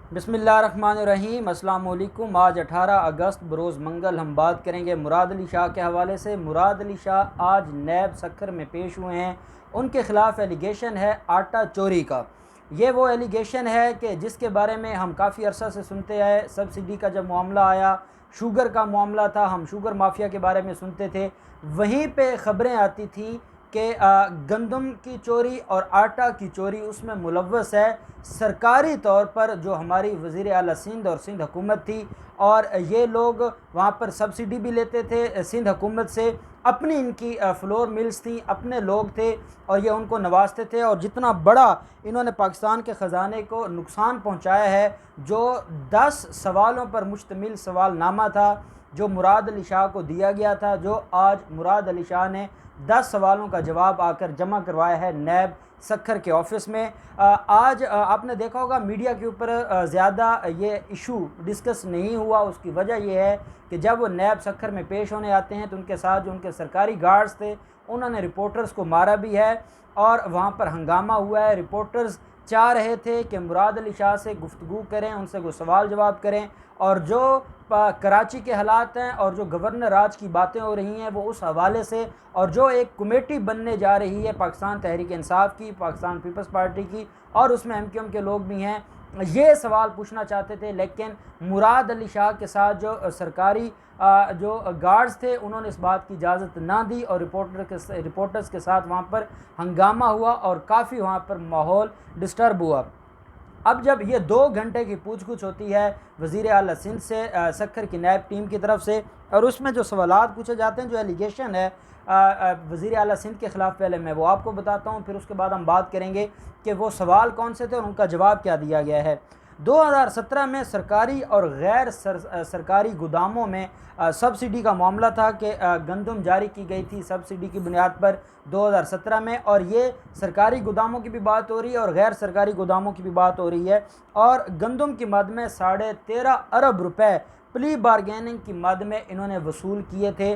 बिस्मिल्लाहिर्रहमानिर्रहीम। अस्सलाम वालेकुम। आज 18 अगस्त बरोज़ मंगल हम बात करेंगे मुराद अली शाह के हवाले से। मुराद अली शाह आज नैब सक्खर में पेश हुए हैं। उनके ख़िलाफ़ एलिगेशन है आटा चोरी का। ये वो एलिगेशन है कि जिसके बारे में हम काफ़ी अरसा से सुनते आए। सब्सिडी का जब मामला आया, शुगर का मामला था, हम शुगर माफिया के बारे में सुनते थे। वहीं पे ख़बरें आती थी कि गंदम की चोरी और आटा की चोरी उसमें मुलव्वस है सरकारी तौर पर जो हमारी वज़ीर आला सिंध और सिंध हुकूमत थी। और ये लोग वहाँ पर सब्सिडी भी लेते थे सिंध हुकूमत से। अपनी इनकी फ्लोर मिल्स थी, अपने लोग थे और ये उनको नवाजते थे। और जितना बड़ा इन्होंने पाकिस्तान के ख़जाने को नुकसान पहुँचाया है, जो 10 सवालों पर मुश्तमिल सवालनामा था जो मुराद अली शाह को दिया गया था, जो आज मुराद अली शाह ने 10 सवालों का जवाब आकर जमा करवाया है नैब सक्खर के ऑफिस में। आज आपने देखा होगा मीडिया के ऊपर ज़्यादा ये इशू डिस्कस नहीं हुआ। उसकी वजह यह है कि जब वो नैब सक्खर में पेश होने आते हैं तो उनके साथ जो उनके सरकारी गार्ड्स थे उन्होंने रिपोर्टर्स को मारा भी है और वहाँ पर हंगामा हुआ है। रिपोर्टर्स चाह रहे थे कि मुराद अली शाह से गुफ्तगू करें, उनसे कोई सवाल जवाब करें और जो कराची के हालात हैं और जो गवर्नर राज की बातें हो रही हैं वो उस हवाले से, और जो एक कमेटी बनने जा रही है पाकिस्तान तहरीक इंसाफ की, पाकिस्तान पीपल्स पार्टी की, और उसमें एमक्यूएम के लोग भी हैं, ये सवाल पूछना चाहते थे। लेकिन मुराद अली शाह के साथ जो सरकारी जो गार्ड्स थे उन्होंने इस बात की इजाज़त ना दी और रिपोर्टर्स के साथ वहाँ पर हंगामा हुआ और काफ़ी वहाँ पर माहौल डिस्टर्ब हुआ। अब जब ये 2 घंटे की पूछ-गुछ होती है वज़ीर आला सिंध से सक्खर की नैब टीम की तरफ से, और उसमें जो सवालात पूछे जाते हैं, जो एलिगेशन है वज़ीर आला सिंध के ख़िलाफ़, पहले मैं वो आपको बताता हूँ, फिर उसके बाद हम बात करेंगे कि वो सवाल कौन से थे और उनका जवाब क्या दिया गया है। 2017 में सरकारी और गैर सरकारी गोदामों में सब्सिडी का मामला था कि गंदम जारी की गई थी सब्सिडी की बुनियाद पर 2017 में, और ये सरकारी गोदामों की भी बात हो रही है और गैर सरकारी गोदामों की भी बात हो रही है। और गंदम की मद में 13.5 अरब रुपए प्ली बारगेनिंग की मद में इन्होंने वसूल किए थे।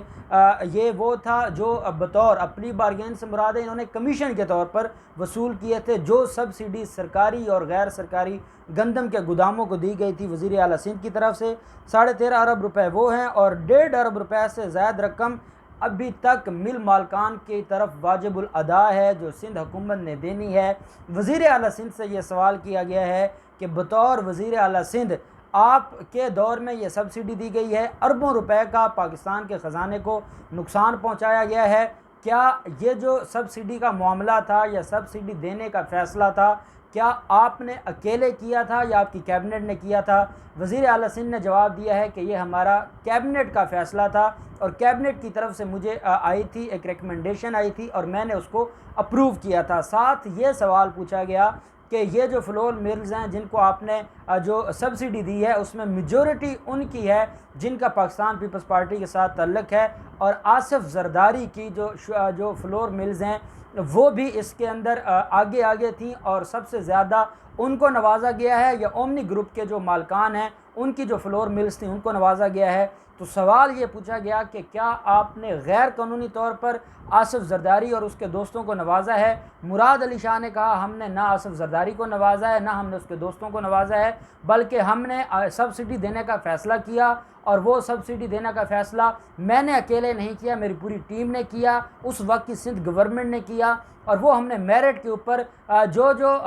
ये वो था जो बतौर प्ली बारगेन से मुराद है, इन्होंने कमीशन के तौर पर वसूल किए थे जो सब्सिडी सरकारी और गैर सरकारी गंदम के गोदामों को दी गई थी वज़ीर आला सिंध की तरफ से। 13.5 अरब रुपए वो हैं और 1.5 अरब रुपए से ज़्यादा रकम अभी तक मिल मालकान की तरफ वाजिबुल अदा है जो सिंध हुकूमत ने देनी है। वज़ीर आला सिंध से ये सवाल किया गया है कि बतौर वज़ीर आला सिंध आपके दौर में ये सब्सिडी दी गई है, अरबों रुपए का पाकिस्तान के ख़जाने को नुकसान पहुंचाया गया है। क्या ये जो सब्सिडी का मामला था या सब्सिडी देने का फ़ैसला था, क्या आपने अकेले किया था या आपकी कैबिनेट ने किया था? वज़ीर आला सिंध ने जवाब दिया है कि ये हमारा कैबिनेट का फ़ैसला था और कैबिनेट की तरफ से मुझे आई थी, एक रिकमेंडेशन आई थी और मैंने उसको अप्रूव किया था। साथ ये सवाल पूछा गया कि ये जो फ्लोर मिल्स हैं जिनको आपने जो सब्सिडी दी है उसमें मेजॉरिटी उनकी है जिनका पाकिस्तान पीपल्स पार्टी के साथ ताल्लुक़ है, और आसिफ जरदारी की जो फ्लोर मिल्स हैं वो भी इसके अंदर आगे आगे थी और सबसे ज़्यादा उनको नवाजा गया है, या ओमनी ग्रुप के जो मालकान हैं उनकी जो फ्लोर मिल्स थी उनको नवाजा गया है। तो सवाल ये पूछा गया कि क्या आपने गैर कानूनी तौर पर आसिफ जरदारी और उसके दोस्तों को नवाजा है? मुराद अली शाह ने कहा हमने ना आसिफ जरदारी को नवाजा है, ना हमने उसके दोस्तों को नवाजा है, बल्कि हमने सब्सिडी देने का फ़ैसला किया और वो सब्सिडी देने का फ़ैसला मैंने अकेले नहीं किया, मेरी पूरी टीम ने किया, उस वक्त की सिंध गवर्नमेंट ने किया, और वो हमने मेरिट के ऊपर जो जो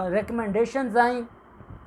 रिकमेंडेशंस आई,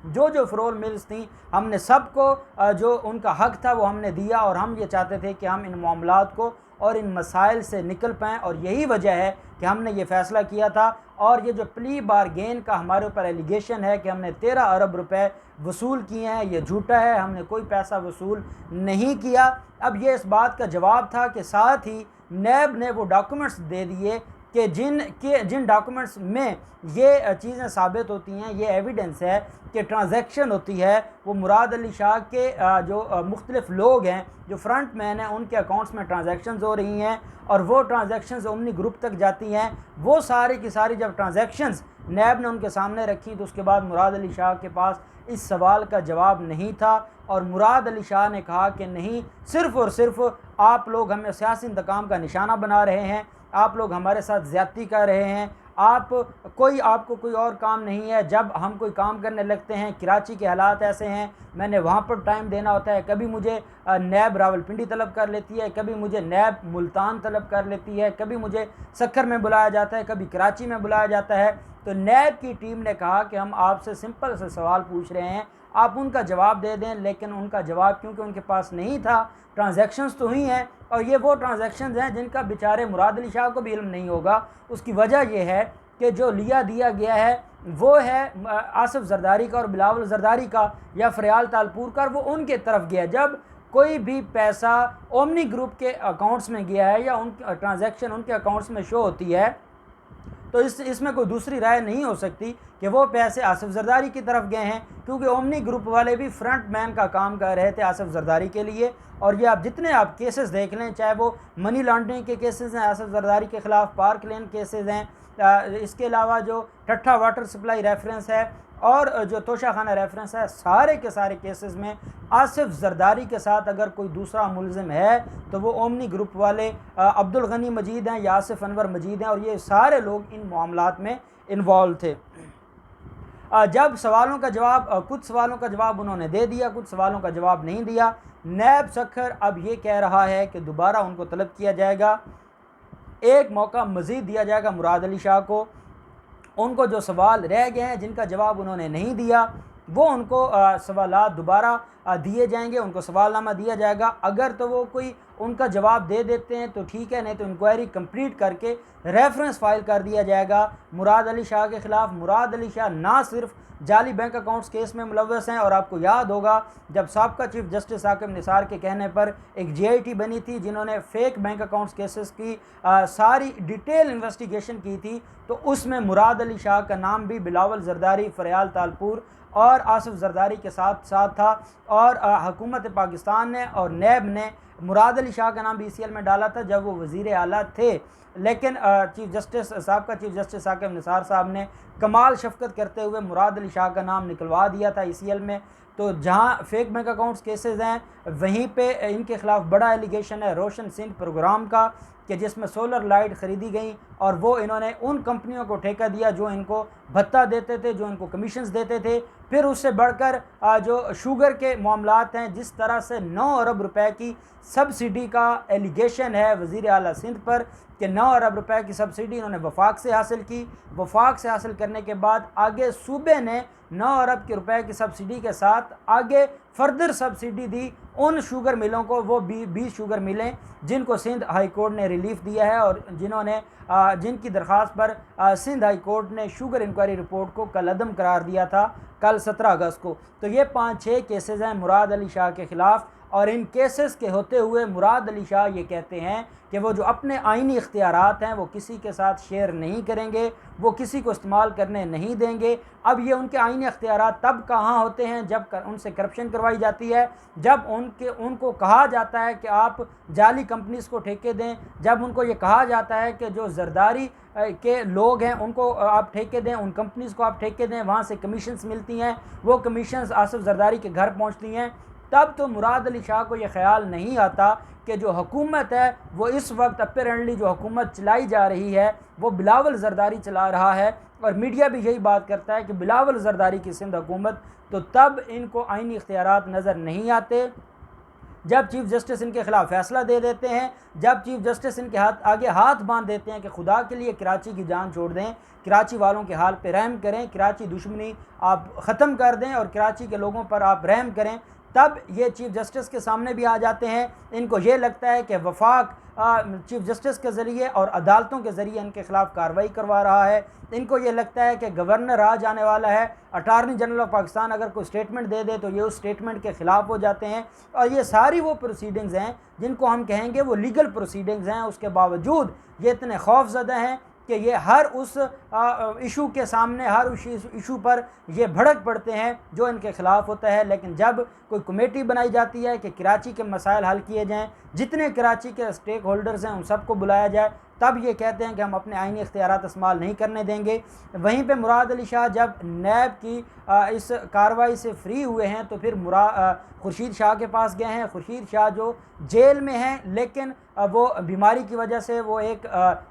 जो जो फ्लोर मिल्स थी, हमने सबको जो उनका हक़ था वो हमने दिया। और हम ये चाहते थे कि हम इन मामलात को और इन मसाइल से निकल पाएँ, और यही वजह है कि हमने ये फ़ैसला किया था। और ये जो प्ली बारगेन का हमारे ऊपर एलिगेशन है कि हमने 13 अरब रुपए वसूल किए हैं, ये झूठा है, हमने कोई पैसा वसूल नहीं किया। अब ये इस बात का जवाब था कि साथ ही नैब ने वो डॉक्यूमेंट्स दे दिए कि जिन डॉक्यूमेंट्स में ये चीज़ें साबित होती हैं, ये एविडेंस है कि ट्रांजैक्शन होती है वो मुराद अली शाह के जो मुख्तलिफ़ लोग हैं जो फ्रंट मैन हैं उनके अकाउंट्स में ट्रांजैक्शंस हो रही हैं और वो ट्रांजैक्शंस ओमनी ग्रुप तक जाती हैं। वो सारी की सारी जब ट्रांजैक्शंस नैब ने उनके सामने रखी तो उसके बाद मुराद अली शाह के पास इस सवाल का जवाब नहीं था, और मुराद अली शाह ने कहा कि नहीं, सिर्फ़ और सिर्फ आप लोग हमें सियासी इंतकाम का निशाना बना रहे हैं, आप लोग हमारे साथ ज़्यादती कर रहे हैं, आपको कोई और काम नहीं है। जब हम कोई काम करने लगते हैं, कराची के हालात ऐसे हैं, मैंने वहाँ पर टाइम देना होता है। कभी मुझे नैब रावलपिंडी तलब कर लेती है, कभी मुझे नैब मुल्तान तलब कर लेती है, कभी मुझे सक्खर में बुलाया जाता है, कभी कराची में बुलाया जाता है। तो नैब की टीम ने कहा कि हम आपसे सिंपल से सवाल पूछ रहे हैं, आप उनका जवाब दे दें। लेकिन उनका जवाब क्योंकि उनके पास नहीं था, ट्रांजैक्शंस तो हुई हैं, और ये वो ट्रांजैक्शंस हैं जिनका बेचारे मुराद अली शाह को भी इल्म नहीं होगा। उसकी वजह यह है कि जो लिया दिया गया है वो है आसिफ जरदारी का और बिलावल जरदारी का या फरियाल तालपुर का, और वो उनके तरफ गया। जब कोई भी पैसा ओमनी ग्रुप के अकाउंट्स में गया है या उन ट्रांजैक्शन उनके अकाउंट्स में शो होती है, तो इसमें कोई दूसरी राय नहीं हो सकती कि वो पैसे आसिफ जरदारी की तरफ गए हैं, क्योंकि ओमनी ग्रुप वाले भी फ्रंट मैन का काम कर रहे थे आसिफ जरदारी के लिए। और ये आप जितने आप केसेस देख लें, चाहे वो मनी लॉन्ड्रिंग के केसेस हैं आसिफ जरदारी के ख़िलाफ़, पार्क लेन केसेस हैं, इसके अलावा जो ठट्ठा वाटर सप्लाई रेफरेंस है और जो तोशा खाना रेफरेंस है, सारे के सारे केसेस में आसिफ जरदारी के साथ अगर कोई दूसरा मुलजिम है तो वो ओमनी ग्रुप वाले अब्दुल गनी मजीद हैं या आसिफ अनवर मजीद हैं, और ये सारे लोग इन मामलात में इन्वॉल्व थे। जब सवालों का जवाब, कुछ सवालों का जवाब उन्होंने दे दिया, कुछ सवालों का जवाब नहीं दिया। नैब सक्खर अब ये कह रहा है कि दोबारा उनको तलब किया जाएगा, एक मौका मज़ीद दिया जाएगा मुराद अली शाह को। उनको जो सवाल रह गए हैं जिनका जवाब उन्होंने नहीं दिया, वो उनको सवालात दोबारा दिए जाएंगे, उनको सवालनामा दिया जाएगा। अगर तो वो कोई उनका जवाब दे देते हैं तो ठीक है, नहीं तो इंक्वायरी कंप्लीट करके रेफरेंस फाइल कर दिया जाएगा मुराद अली शाह के ख़िलाफ़। मुराद अली शाह ना सिर्फ जाली बैंक अकाउंट्स केस में मुलव्वस हैं, और आपको याद होगा जब साबका चीफ जस्टिस साकिब निसार के कहने पर एक GIT बनी थी जिन्होंने फेक बैंक अकाउंट्स केसेस की सारी डिटेल इन्वेस्टिगेशन की थी, तो उसमें मुराद अली शाह का नाम भी बिलावल जरदारी, फरियाल तालपुर और आसिफ जरदारी के साथ साथ था। और हुकूमत पाकिस्तान ने और नैब ने मुराद अली शाह का नाम BCL में डाला था जब वो वज़ीर आला थे, लेकिन चीफ जस्टिस साबका चीफ जस्टिस साकिब निसार साहब ने कमाल शफकत करते हुए मुराद अली शाह का नाम निकलवा दिया था ECL में। तो जहां फेक बैंक अकाउंट्स केसेस हैं, वहीं पे इनके ख़िलाफ़ बड़ा एलिगेशन है रोशन सिंह प्रोग्राम का, कि जिसमें सोलर लाइट ख़रीदी गई और वो इन्होंने उन कंपनियों को ठेका दिया जो इनको भत्ता देते थे, जो इनको कमीशंस देते थे। फिर उससे बढ़कर जो शुगर के मामलात हैं, जिस तरह से 9 अरब रुपए की सब्सिडी का एलिगेशन है वज़ीर आला सिंध पर, कि 9 अरब रुपए की सब्सिडी इन्होंने वफाक से हासिल की। वफाक से हासिल करने के बाद आगे सूबे ने 9 अरब के रुपए की सब्सिडी के साथ आगे फर्दर सब्सिडी दी उन शुगर मिलों को, वो 20 शुगर मिलें जिनको सिंध हाई कोर्ट ने रिलीफ दिया है और जिनकी दरख्वास्त पर सिंध हाई कोर्ट ने शुगर इंक्वायरी रिपोर्ट को कलअदम करार दिया था कल 17 अगस्त को। तो ये 5-6 केसेस हैं मुराद अली शाह के ख़िलाफ़, और इन केसेस के होते हुए मुराद अली शाह ये कहते हैं कि वो जो अपने आइनी इख्तियारात हैं वो किसी के साथ शेयर नहीं करेंगे, वो किसी को इस्तेमाल करने नहीं देंगे। अब ये उनके आइनी इख्तियारात तब कहाँ होते हैं जब उनसे करप्शन करवाई जाती है, जब उनको कहा जाता है कि आप जाली कंपनीज़ को ठेके दें, जब उनको ये कहा जाता है कि जो जरदारी के लोग हैं उनको आप ठेके दें, उन कंपनीज़ को आप ठेके दें, वहाँ से कमीशंस मिलती हैं, वो कमीशंस आसिफ जरदारी के घर पहुँचती हैं। तब तो मुराद अली शाह को यह ख्याल नहीं आता कि जो हुकूमत है वो इस वक्त अपेरेंटली जो हुकूमत चलाई जा रही है वो बिलावल जरदारी चला रहा है, और मीडिया भी यही बात करता है कि बिलावल जरदारी की सिंध हुकूमत। तो तब इनको आइनी इख्तियारात नज़र नहीं आते। जब चीफ जस्टिस इनके ख़िलाफ़ फ़ैसला दे देते हैं, जब चीफ जस्टिस इनके आगे हाथ बांध देते हैं कि खुदा के लिए कराची की जान छोड़ दें, कराची वालों के हाल पे रहम करें, कराची दुश्मनी आप ख़त्म कर दें और कराची के लोगों पर आप रहम करें, तब ये चीफ जस्टिस के सामने भी आ जाते हैं। इनको ये लगता है कि वफाक चीफ जस्टिस के ज़रिए और अदालतों के ज़रिए इनके ख़िलाफ़ कार्रवाई करवा रहा है। इनको ये लगता है कि गवर्नर आ जाने वाला है, अटारनी जनरल ऑफ पाकिस्तान अगर कोई स्टेटमेंट दे दे तो ये उस स्टेटमेंट के ख़िलाफ़ हो जाते हैं। और ये सारी वो प्रोसीडिंग्स हैं जिनको हम कहेंगे वो लीगल प्रोसीडिंग्स हैं। उसके बावजूद ये इतने खौफज़दा हैं कि ये हर उस इशू के सामने, हर उस इशू पर ये भड़क पड़ते हैं जो इनके ख़िलाफ़ होता है। लेकिन जब कोई कमेटी बनाई जाती है कि कराची के मसाइल हल किए जाएं, जितने कराची के स्टेक होल्डर्स हैं उन सबको बुलाया जाए, तब ये कहते हैं कि हम अपने आईनी इख्तियारात इस्तेमाल नहीं करने देंगे। वहीं पे मुराद अली शाह जब नैब की इस कार्रवाई से फ्री हुए हैं तो फिर खुर्शीद शाह के पास गए हैं। खुर्शीद शाह जो जेल में हैं, लेकिन वो बीमारी की वजह से वो एक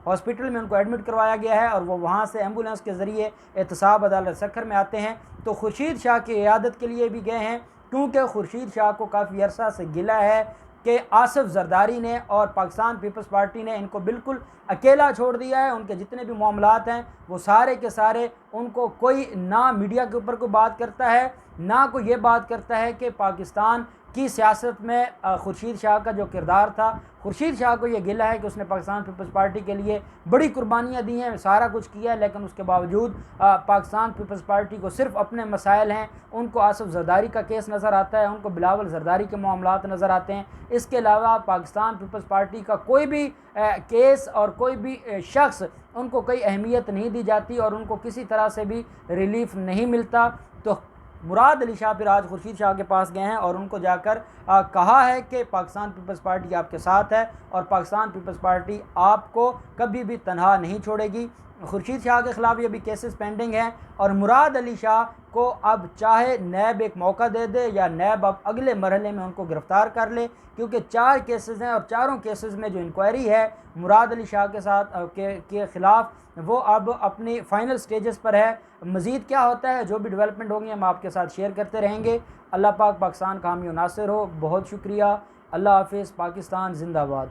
हॉस्पिटल में उनको एडमिट करवाया गया है और वो वहाँ से एम्बुलेंस के ज़रिए एहतसाब अदालत सक्खर में आते हैं। तो खुर्शीद शाह की इयादत के लिए भी गए हैं, क्योंकि खुर्शीद शाह को काफ़ी अरसा से गिला है कि आसिफ जरदारी ने और पाकिस्तान पीपल्स पार्टी ने इनको बिल्कुल अकेला छोड़ दिया है। उनके जितने भी मामलात हैं वो सारे के सारे उनको कोई ना मीडिया के ऊपर कोई बात करता है, ना कोई ये बात करता है कि पाकिस्तान की सियासत में खुर्शीद शाह का जो किरदार था। खुर्शीद शाह को ये गिला है कि उसने पाकिस्तान पीपल्स पार्टी के लिए बड़ी कुर्बानियाँ दी हैं, सारा कुछ किया है, लेकिन उसके बावजूद पाकिस्तान पीपल्स पार्टी को सिर्फ अपने मसाइल हैं। उनको आसिफ जरदारी का केस नज़र आता है, उनको बिलावल जरदारी के मामलात नज़र आते हैं। इसके अलावा पाकिस्तान पीपल्स पार्टी का कोई भी केस और कोई भी शख्स उनको कोई अहमियत नहीं दी जाती और उनको किसी तरह से भी रिलीफ नहीं मिलता। तो मुराद अली शाह फिर आज खुर्शीद शाह के पास गए हैं और उनको जाकर कहा है कि पाकिस्तान पीपल्स पार्टी आपके साथ है और पाकिस्तान पीपल्स पार्टी आपको कभी भी तनहा नहीं छोड़ेगी। खुर्शीद शाह के ख़िलाफ़ ये भी केसेस पेंडिंग हैं और मुराद अली शाह को अब चाहे नैब एक मौका दे दे या नैब अब अगले मरहले में उनको गिरफ़्तार कर ले, क्योंकि 4 केसेस हैं और चारों केसेस में जो इंक्वायरी है मुराद अली शाह के साथ के ख़िलाफ़ वो अब अपनी फ़ाइनल स्टेजेस पर है। मज़ीद क्या होता है, जो भी डेवलपमेंट होंगी हम आपके साथ शेयर करते रहेंगे। अल्लाह पाक पाकिस्तान कामी व नासिर हो। बहुत शुक्रिया। अल्लाह हाफ़िज़। पाकिस्तान ज़िंदाबाद।